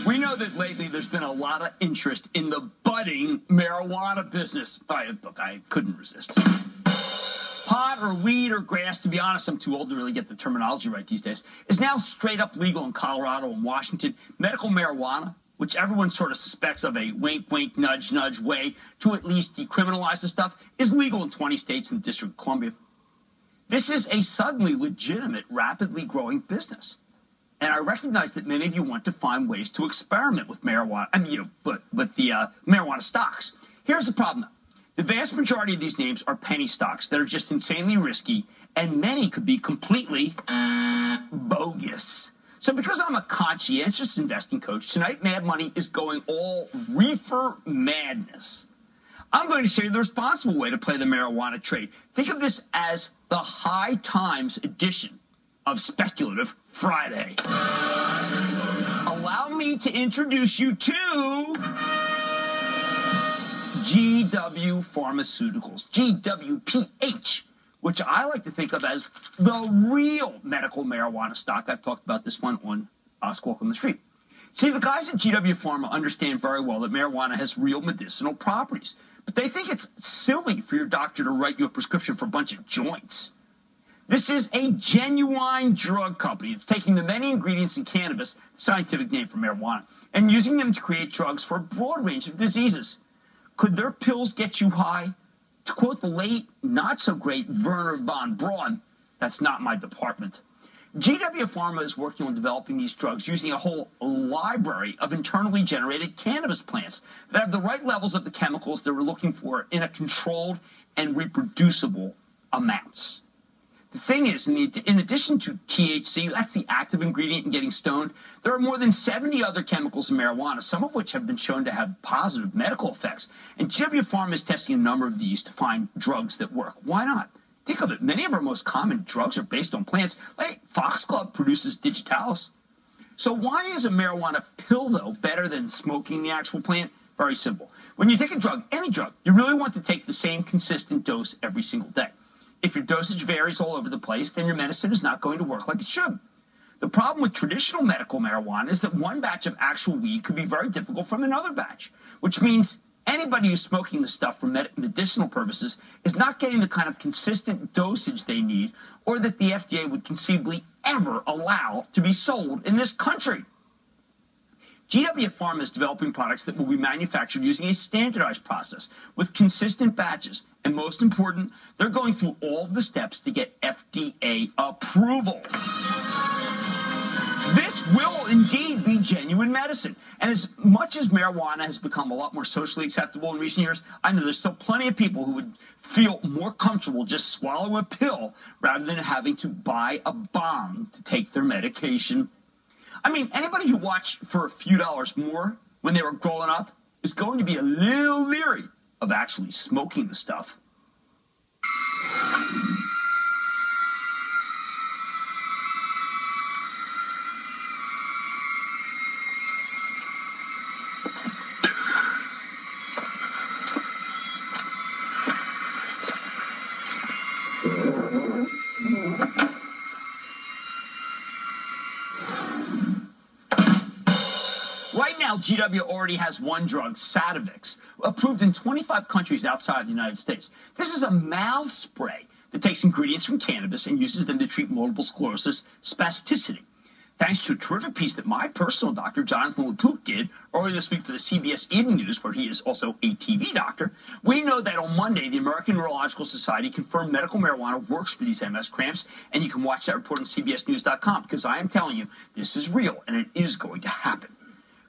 We know that lately there's been a lot of interest in the budding marijuana business. Look, I couldn't resist. Pot or weed or grass, to be honest, I'm too old to really get the terminology right these days, is now straight up legal in Colorado and Washington. Medical marijuana, which everyone sort of suspects of a wink, wink, nudge, nudge way to at least decriminalize the stuff, is legal in 20 states and the District of Columbia. This is a suddenly legitimate, rapidly growing business. And I recognize that many of you want to find ways to experiment with marijuana, with the marijuana stocks. Here's the problem, though. The vast majority of these names are penny stocks that are just insanely risky, and many could be completely bogus. So because I'm a conscientious investing coach, tonight Mad Money is going all reefer madness. I'm going to show you the responsible way to play the marijuana trade. Think of this as the High Times edition of Speculative Friday. Allow me to introduce you to GW Pharmaceuticals, GWPH, which I like to think of as the real medical marijuana stock. I've talked about this one on Squawk on the Street. See, the guys at GW Pharma understand very well that marijuana has real medicinal properties, but they think it's silly for your doctor to write you a prescription for a bunch of joints. This is a genuine drug company. It's taking the many ingredients in cannabis, the scientific name for marijuana, and using them to create drugs for a broad range of diseases. Could their pills get you high? To quote the late, not-so-great Werner von Braun, that's not my department. GW Pharma is working on developing these drugs using a whole library of internally generated cannabis plants that have the right levels of the chemicals that we're looking for in a controlled and reproducible amounts. The thing is, in addition to THC, that's the active ingredient in getting stoned, there are more than 70 other chemicals in marijuana, some of which have been shown to have positive medical effects. And GW Pharma is testing a number of these to find drugs that work. Why not? Think of it. Many of our most common drugs are based on plants. Like Foxglove produces digitalis. So why is a marijuana pill, though, better than smoking the actual plant? Very simple. When you take a drug, any drug, you really want to take the same consistent dose every single day. If your dosage varies all over the place, then your medicine is not going to work like it should. The problem with traditional medical marijuana is that one batch of actual weed could be very difficult from another batch, which means anybody who's smoking the stuff for medicinal purposes is not getting the kind of consistent dosage they need or that the FDA would conceivably ever allow to be sold in this country. GW Pharma is developing products that will be manufactured using a standardized process with consistent batches. And most important, they're going through all of the steps to get FDA approval. This will indeed be genuine medicine. And as much as marijuana has become a lot more socially acceptable in recent years, I know there's still plenty of people who would feel more comfortable just swallowing a pill rather than having to buy a bong to take their medication. I mean, anybody who watched for a few dollars more when they were growing up is going to be a little leery of actually smoking the stuff. Right now, GW already has one drug, Sativex, approved in 25 countries outside the United States. This is a mouth spray that takes ingredients from cannabis and uses them to treat multiple sclerosis spasticity. Thanks to a terrific piece that my personal doctor, Jonathan Lepook, did earlier this week for the CBS Evening News, where he is also a TV doctor, we know that on Monday, the American Neurological Society confirmed medical marijuana works for these MS cramps, and you can watch that report on CBSNews.com, because I am telling you, this is real, and it is going to happen.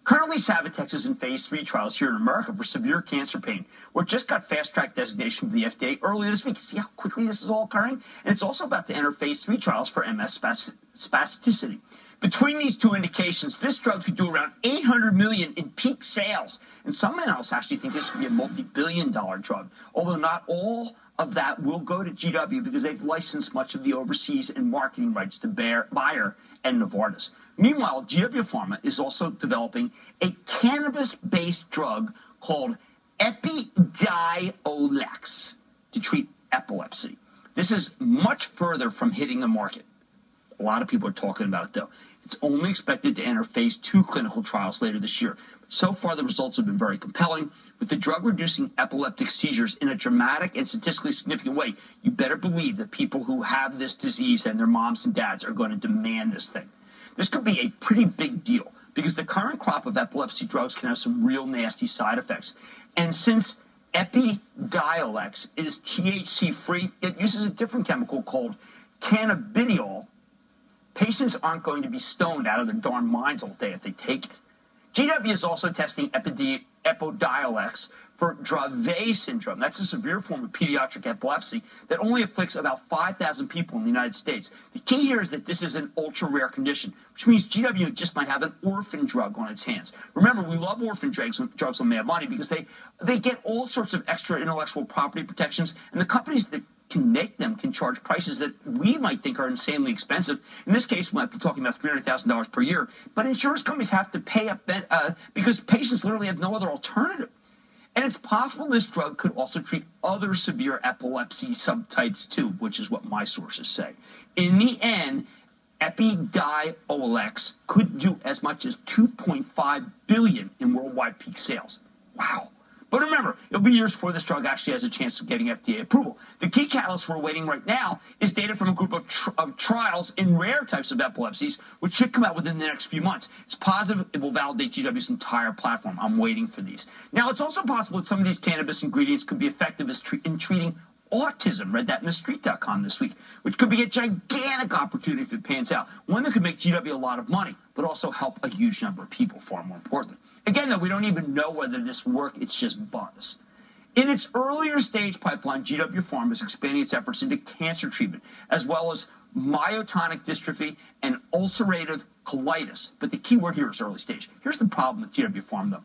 Currently, Sativex is in phase 3 trials here in America for severe cancer pain, where it just got fast-track designation from the FDA earlier this week. See how quickly this is all occurring? And it's also about to enter phase 3 trials for MS spasticity. Between these two indications, this drug could do around $800 million in peak sales. And some analysts actually think this could be a multi-billion-dollar drug, although not all of that will go to GW because they've licensed much of the overseas and marketing rights to Bayer and Novartis. Meanwhile, GW Pharma is also developing a cannabis-based drug called Epidiolex to treat epilepsy. This is much further from hitting the market. A lot of people are talking about it, though. It's only expected to enter phase 2 clinical trials later this year. But so far, the results have been very compelling. With the drug reducing epileptic seizures in a dramatic and statistically significant way, you better believe that people who have this disease and their moms and dads are going to demand this thing. This could be a pretty big deal because the current crop of epilepsy drugs can have some real nasty side effects. And since Epidiolex is THC-free, it uses a different chemical called cannabidiol. Patients aren't going to be stoned out of their darn minds all day if they take it. GW is also testing Epidiolex for Dravet syndrome. That's a severe form of pediatric epilepsy that only afflicts about 5,000 people in the United States. The key here is that this is an ultra-rare condition, which means GW just might have an orphan drug on its hands. Remember, we love orphan drugs on Mad Money because they get all sorts of extra intellectual property protections, and the companies that can make them can charge prices that we might think are insanely expensive. In this case, we might be talking about $300,000 per year, but insurance companies have to pay up because patients literally have no other alternative. And it's possible this drug could also treat other severe epilepsy subtypes too, which is what my sources say. In the end, Epidiolex could do as much as $2.5 billion in worldwide peak sales. Wow. But remember, it'll be years before this drug actually has a chance of getting FDA approval. The key catalyst we're waiting right now is data from a group of trials in rare types of epilepsies, which should come out within the next few months. It's positive it will validate GW's entire platform. I'm waiting for these. Now, it's also possible that some of these cannabis ingredients could be effective in treating autism. Read that in thestreet.com this week, which could be a gigantic opportunity if it pans out. One that could make GW a lot of money, but also help a huge number of people, far more importantly. Again, though, we don't even know whether this will work. It's just buzz. In its earlier stage pipeline, GW Pharma is expanding its efforts into cancer treatment, as well as myotonic dystrophy and ulcerative colitis. But the key word here is early stage. Here's the problem with GW Pharma, though.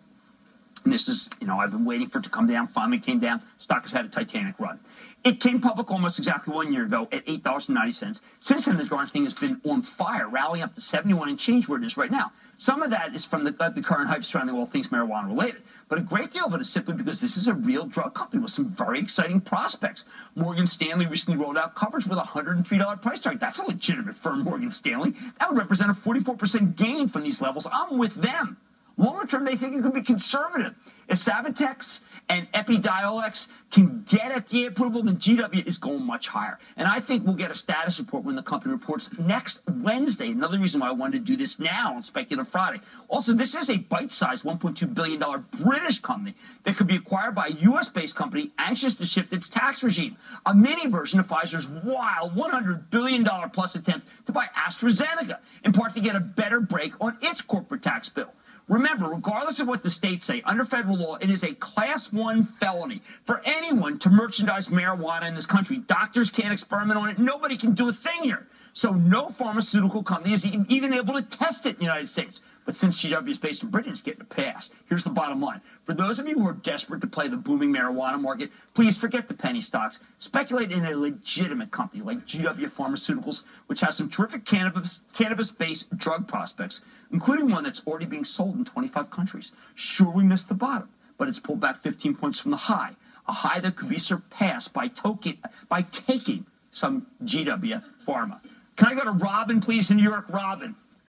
And this is, I've been waiting for it to come down. Finally came down. Stock has had a titanic run. It came public almost exactly 1 year ago at $8.90. Since then, the darn thing has been on fire, rallying up to 71 and change where it is right now. Some of that is from the current hype surrounding all things marijuana related. But a great deal of it is simply because this is a real drug company with some very exciting prospects. Morgan Stanley recently rolled out coverage with a $103 price tag. That's a legitimate firm, Morgan Stanley. That would represent a 44% gain from these levels. I'm with them. Longer term, they think it could be conservative. If Savitex and Epidiolex can get FDA approval, then GW is going much higher. And I think we'll get a status report when the company reports next Wednesday. Another reason why I wanted to do this now on Speculative Friday. Also, this is a bite-sized $1.2 billion British company that could be acquired by a U.S.-based company anxious to shift its tax regime. A mini version of Pfizer's wild $100 billion plus attempt to buy AstraZeneca, in part to get a better break on its corporate tax bill. Remember, regardless of what the states say, under federal law, it is a Class 1 felony for anyone to merchandise marijuana in this country. Doctors can't experiment on it. Nobody can do a thing here. So no pharmaceutical company is even able to test it in the United States. But since GW is based in Britain, it's getting a pass. Here's the bottom line. For those of you who are desperate to play the booming marijuana market, please forget the penny stocks. Speculate in a legitimate company like GW Pharmaceuticals, which has some terrific cannabis-based drug prospects, including one that's already being sold in 25 countries. Sure, we missed the bottom, but it's pulled back 15 points from the high, a high that could be surpassed by taking some GW Pharma. Can I go to Robin, please, in New York? Robin.